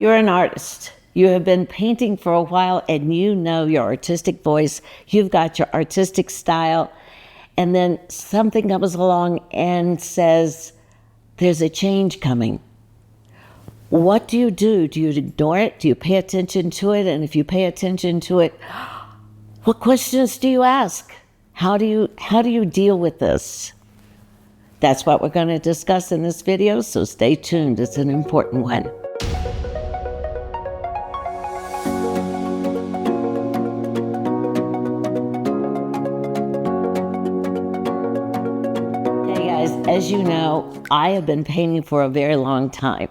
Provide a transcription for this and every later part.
You're an artist. You have been painting for a while and you know your artistic voice. You've got your artistic style. And then something comes along and says, there's a change coming. What do you do? Do you ignore it? Do you pay attention to it? And if you pay attention to it, what questions do you ask? How do you deal with this? That's what we're going to discuss in this video, so stay tuned. It's an important one. As you know, I have been painting for a very long time.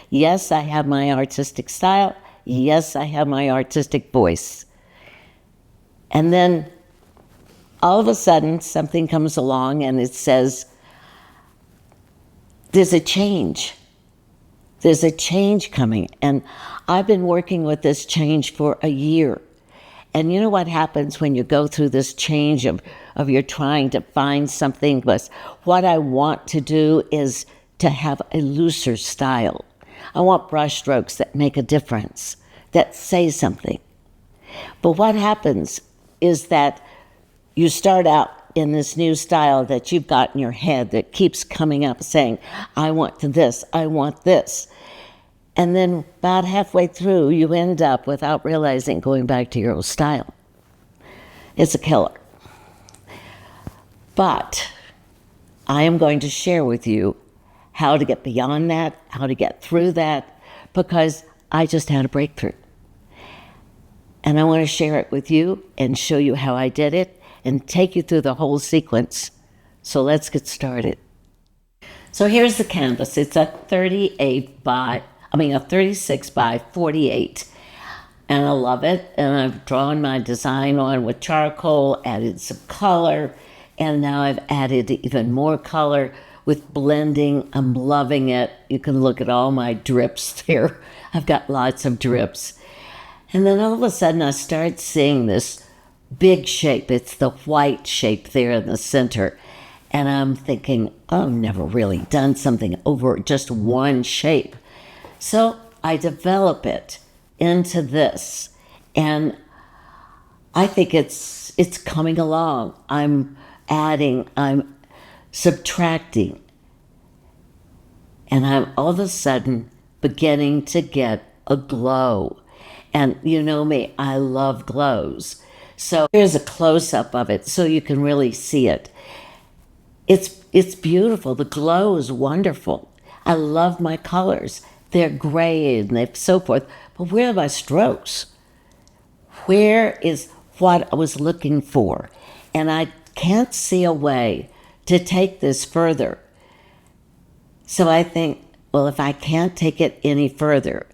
Yes, I have my artistic style. Yes, I have my artistic voice. And then all of a sudden, something comes along and it says, there's a change. There's a change coming. And I've been working with this change for a year. And you know what happens when you go through this change of you're trying to find something, but what I want to do is to have a looser style. I want brushstrokes that make a difference, that say something. But what happens is that you start out in this new style that you've got in your head that keeps coming up saying, I want this, I want this. And then about halfway through, you end up, without realizing, going back to your old style. It's a killer. But I am going to share with you how to get beyond that, how to get through that, because I just had a breakthrough. And I want to share it with you and show you how I did it and take you through the whole sequence. So let's get started. So here's the canvas. It's a 36 by 48. And I love it. And I've drawn my design on with charcoal, added some color, and now I've added even more color with blending. I'm loving it. You can look at all my drips there. I've got lots of drips. And then all of a sudden I start seeing this big shape. It's the white shape there in the center. And I'm thinking, oh, I've never really done something over just one shape. So I develop it into this. And I think it's coming along. I'm adding, I'm subtracting. And I'm all of a sudden beginning to get a glow. And you know me, I love glows. So here's a close-up of it so you can really see it. It's beautiful. The glow is wonderful. I love my colors. They're gray and they're so forth. But where are my strokes? Where is what I was looking for? And I can't see a way to take this further. So I think, well, if I can't take it any further,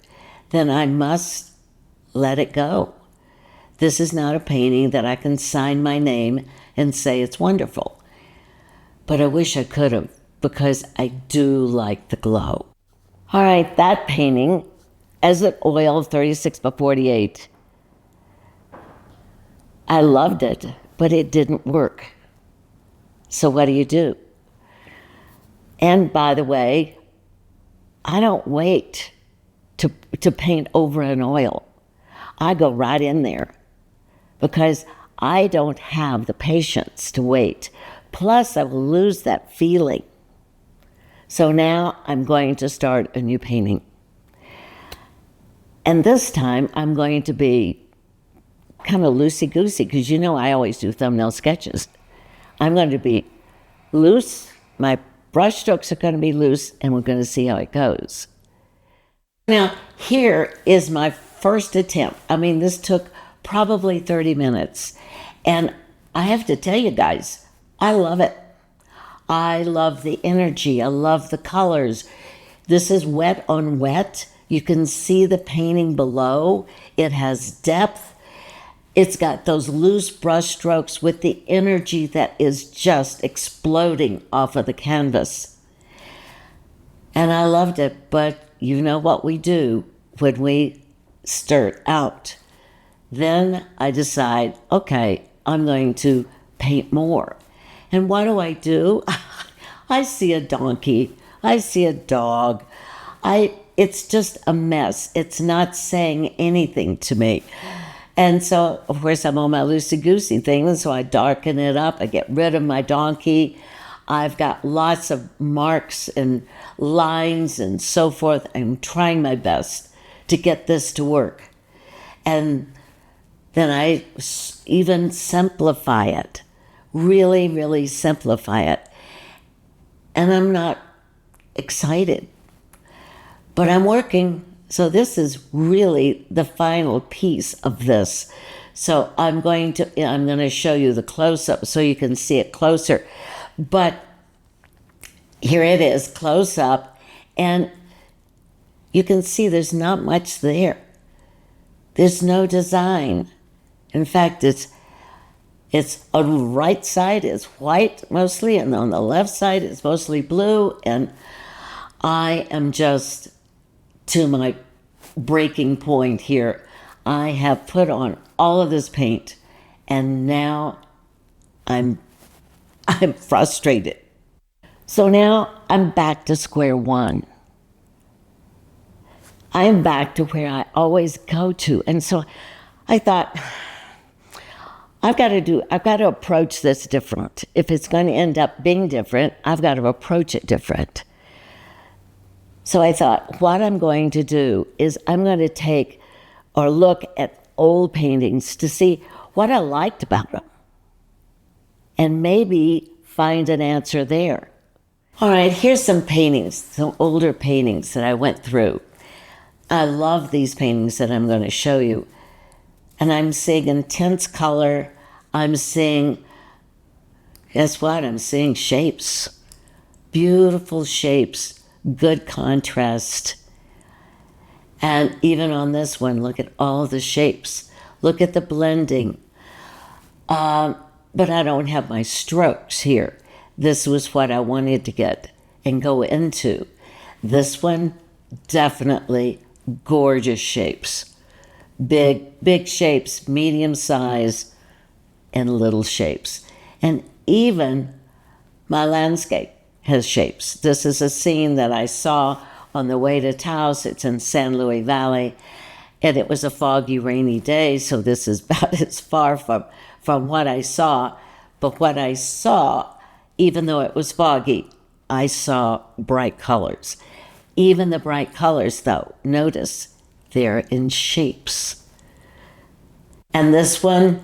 then I must let it go. This is not a painting that I can sign my name and say it's wonderful. But I wish I could have, because I do like the glow. All right, that painting, as an oil 36 by 48, I loved it, but it didn't work. So what do? And by the way, I don't wait to paint over an oil. I go right in there because I don't have the patience to wait. Plus, I will lose that feeling. So now I'm going to start a new painting. And this time I'm going to be kind of loosey-goosey, because you know I always do thumbnail sketches. I'm going to be loose. My brush strokes are going to be loose, and we're going to see how it goes. Now, here is my first attempt. I mean, this took probably 30 minutes. And I have to tell you guys, I love it. I love the energy. I love the colors. This is wet on wet. You can see the painting below. It has depth. It's got those loose brush strokes with the energy that is just exploding off of the canvas. And I loved it, but you know what we do when we start out. Then I decide, okay, I'm going to paint more. And what do? I see a donkey. I see a dog. I it's just a mess. It's not saying anything to me. And so, of course, I'm on my loosey goosey thing, and so I darken it up. I get rid of my donkey. I've got lots of marks and lines and so forth. I'm trying my best to get this to work. And then I even simplify it, really, really simplify it. And I'm not excited, but I'm working. So this is really the final piece of this. So I'm going to show you the close-up so you can see it closer. But here it is, close-up, and you can see there's not much there. There's no design. In fact, it's on the right side is white mostly, and on the left side it's mostly blue, and I am just to my breaking point here. I have put on all of this paint, and now I'm frustrated. So now I'm back to square one. I'm back to where I always go to. And so I thought, I've got to approach this different. If it's going to end up being different, I've got to approach it different. So I thought, what I'm going to do is I'm going to take or look at old paintings to see what I liked about them and maybe find an answer there. All right, here's some paintings, some older paintings that I went through. I love these paintings that I'm going to show you. And I'm seeing intense color. I'm seeing, guess what? I'm seeing shapes, beautiful shapes, good contrast. And even on this one, look at all the shapes. Look at the blending. But I don't have my strokes here. This was what I wanted to get and go into. This one, definitely gorgeous shapes. Big shapes, medium size, and little shapes. And even my landscape has shapes. This is a scene that I saw on the way to Taos. It's in San Luis Valley, and it was a foggy, rainy day, so this is about as far from what I saw. But what I saw, even though it was foggy, I saw bright colors. Even the bright colors, though, notice they're in shapes. And this one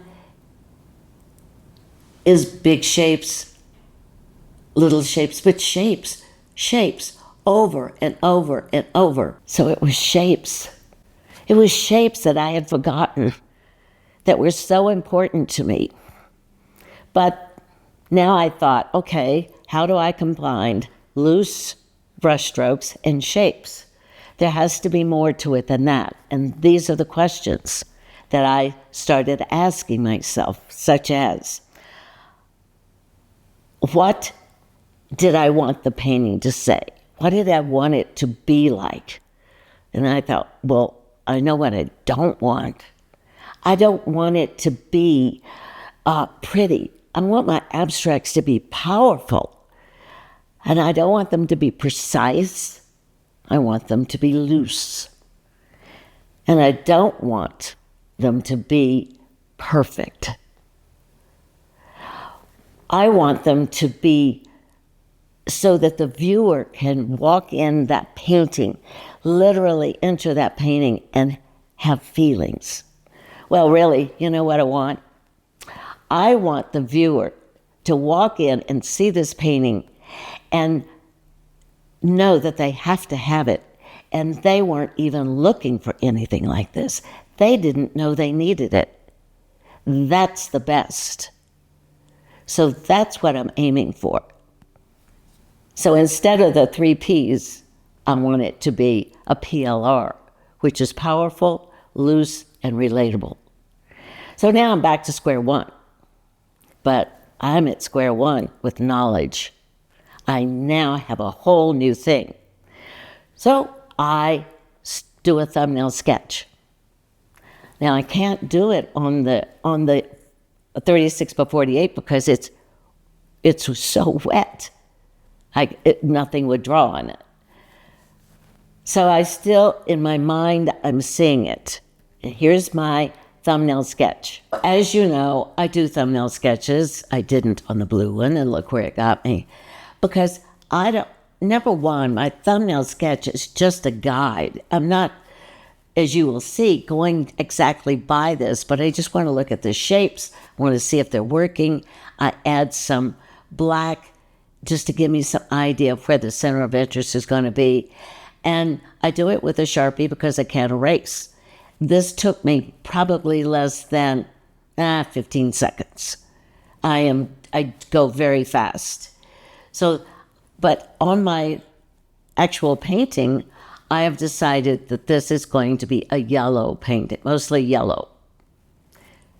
is big shapes, little shapes, but shapes over and over and over. So it was shapes. It was shapes that I had forgotten that were so important to me. But now I thought, okay, how do I combine loose brushstrokes and shapes? There has to be more to it than that. And these are the questions that I started asking myself, such as, what did I want the painting to say? What did I want it to be like? And I thought, well, I know what I don't want. I don't want it to be pretty. I want my abstracts to be powerful. And I don't want them to be precise. I want them to be loose. And I don't want them to be perfect. I want them to be so that the viewer can walk in that painting, literally enter that painting and have feelings. Well, really, you know what I want? I want the viewer to walk in and see this painting and know that they have to have it. And they weren't even looking for anything like this. They didn't know they needed it. That's the best. So that's what I'm aiming for. So instead of the 3 Ps, I want it to be a PLR, which is powerful, loose, and relatable. So now I'm back to square one. But I'm at square one with knowledge. I now have a whole new thing. So I do a thumbnail sketch. Now I can't do it on the 36 by 48 because it's so wet. Nothing would draw on it. So I still, in my mind, I'm seeing it. Here's my thumbnail sketch. As you know, I do thumbnail sketches. I didn't on the blue one, and look where it got me. Because I don't, number one, my thumbnail sketch is just a guide. I'm not, as you will see, going exactly by this, but I just want to look at the shapes. I want to see if they're working. I add some black just to give me some idea of where the center of interest is going to be. And I do it with a Sharpie because I can't erase. This took me probably less than 15 seconds. I go very fast. So, but on my actual painting, I have decided that this is going to be a yellow painting, mostly yellow.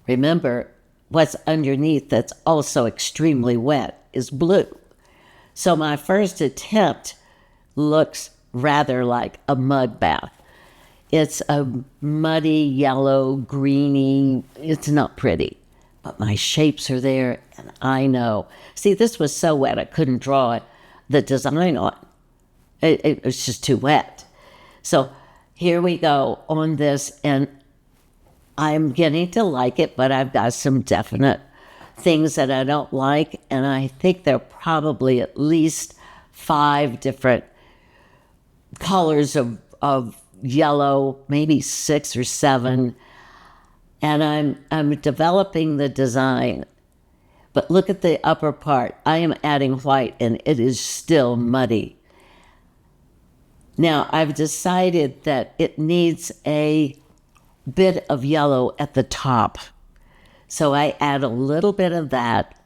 Remember, what's underneath that's also extremely wet is blue. So my first attempt looks rather like a mud bath. It's a muddy, yellow, greeny, it's not pretty. But my shapes are there, and I know. See, this was so wet I couldn't draw the design on. It was just too wet. So here we go on this, and I'm getting to like it, but I've got some definite things that I don't like, and I think there are probably at least 5 different colors of yellow, maybe 6 or 7, and I'm developing the design. But look at the upper part. I am adding white, and it is still muddy. Now, I've decided that it needs a bit of yellow at the top. So I add a little bit of that,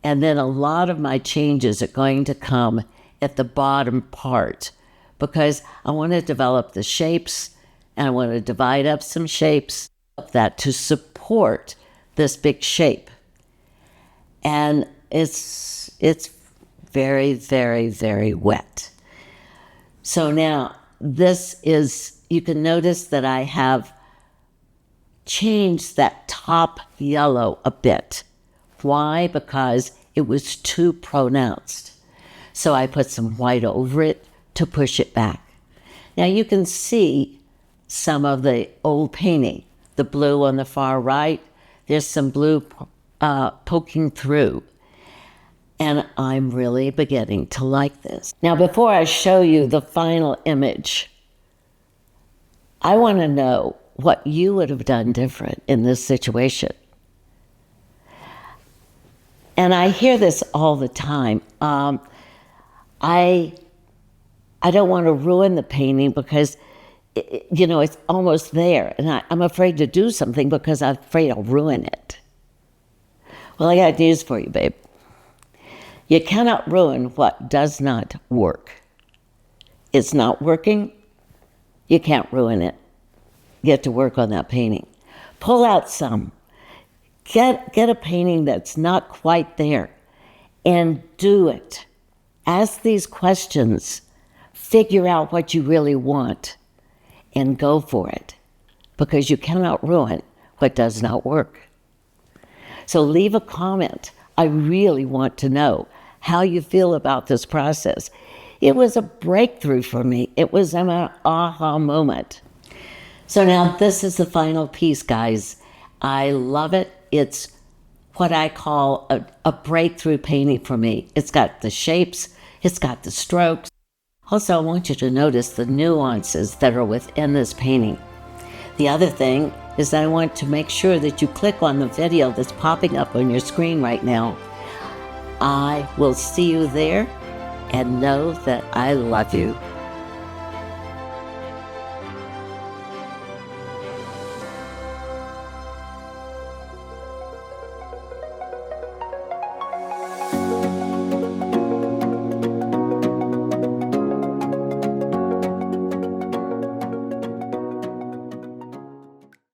and then a lot of my changes are going to come at the bottom part because I want to develop the shapes, and I want to divide up some shapes of that to support this big shape. And it's very, very, very wet. So now this is, you can notice that I have changed that top yellow a bit. Why? Because it was too pronounced. So I put some white over it to push it back. Now you can see some of the old painting, the blue on the far right. There's some blue poking through. And I'm really beginning to like this. Now, before I show you the final image, I want to know what you would have done different in this situation. And I hear this all the time. I don't want to ruin the painting because, it's almost there. And I'm afraid to do something because I'm afraid I'll ruin it. Well, I got news for you, babe. You cannot ruin what does not work. It's not working, you can't ruin it. Get to work on that painting. Pull out some. Get a painting that's not quite there and do it. Ask these questions. Figure out what you really want and go for it because you cannot ruin what does not work. So leave a comment. I really want to know how you feel about this process. It was a breakthrough for me. It was an aha moment. So now this is the final piece, guys. I love it. It's what I call a breakthrough painting for me. It's got the shapes, it's got the strokes. Also, I want you to notice the nuances that are within this painting. The other thing is that I want to make sure that you click on the video that's popping up on your screen right now. I will see you there, and know that I love you.